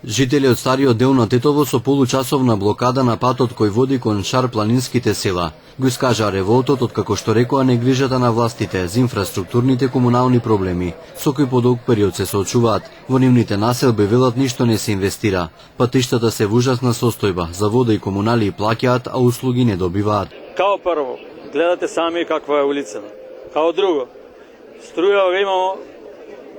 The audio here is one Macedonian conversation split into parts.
Жители од стариот дел на Тетово со получасовна блокада на патот кој води кон шар-планинските села го искажаа револтот откако што рекоа негрижата на властите за инфраструктурните комунални проблеми со кои по долг период се соочуваат. Во нивните населби велат ништо не се инвестира. Патиштата се во ужасна состојба, за вода и комунали плаќаат, а услуги не добиваат. Као прво, гледате сами каква е улицата. Као друго, струја имамо.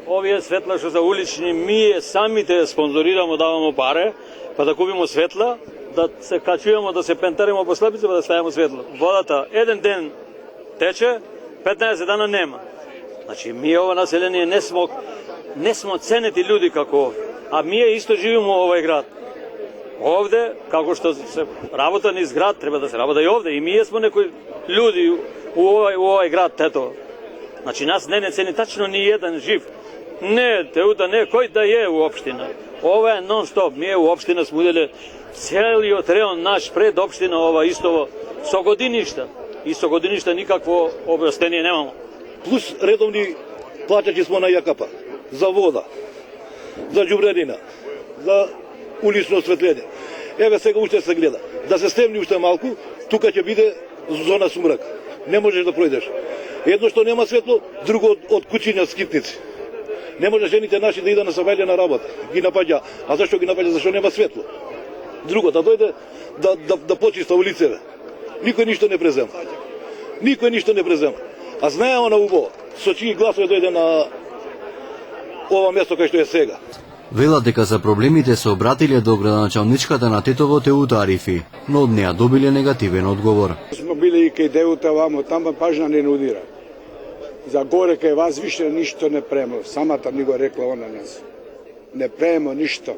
Овие светла што за улични, ние самите спонзорираме, даваме паре, па да купиме светла, да се качуваме, да се пентариме по слепица, па да ставиме светла. Водата еден ден тече, 15 дана нема. Значи, ние ова население не смо ценети луѓе како овде, а ние исто живиме во овој град. Овде, како што се работа низ град, треба да се работа и овде. И ние сме некои луѓе у овој град, Тетово. Значи, нас не цени тачно ни еден жив. Не, теута не, кој да е у општина. Ова е нон-стоп. Ние у општина сме уделе целиот реон наш пред општина ова истово со годиништа. И со годиништа никакво обрастение немамо. Плюс редовни плаќачи смо на ЈКП. За вода, за џубрерина, за улично осветление. Еве сега уште се гледа. Да се стемни уште малку, тука ќе биде зона сумрак. Не можеш да пројдеш. Едно што нема светло, друго од куќиња скитници. Не може жените наши да идат на сабајле на работа, ги напаѓа. А зашто ги напаѓа? Зашто нема светло. Друго, да дојде да почиста улиците. Никој ништо не презема. Никој ништо не презема. А знаеме на убаво, со чии гласови дојде на ова место кај што е сега. Велат дека за проблемите се обратиле до градоначалничката на Тетово Теута Арифи, но од неа добиле негативен одговор. Смо били и кај Теута вамо, тама пажна не нудира. За горе кај вас више ништо не премо. Самата ни го рекла она нас. Не премо ништо.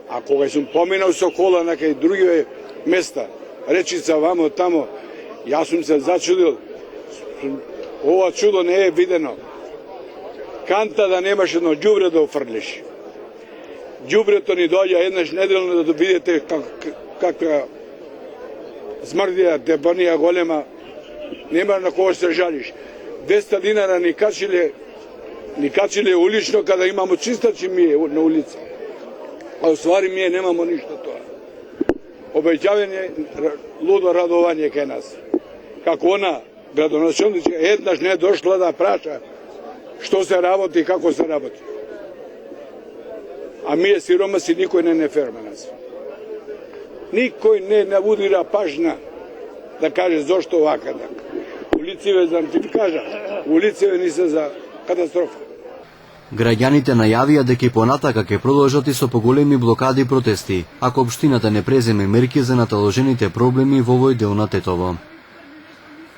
А кога сум поминал со кола на кај други места, речица вамо тамо, јас сум се зачудил. Ова чудо не е видено. Канта да немаш едно ѓубре да офрлиш. Ѓубрето ни доаѓа еднаш неделно да видите каква смрдија, дебанија голема. Нема на кого се жалиш. 200 динара ни качиле улично када имамо чистачи мие на улица. А уствари мие немамо ништо тоа. Обеќавање, лудо радување кај нас. Како она градоначалничка еднаш не дошла да праша што се работи и како се работи. А мие сиромаси никој не ферма нас. Никој не навудира пажна да каже зошто вака така. Улиците за ти кажа, улиците ни се за катастрофа. Граѓаните најавија дека и понатака ќе продолжат и со поголеми блокади и протести, ако општината не преземе мерки за наталожените проблеми во овој дел на Тетово.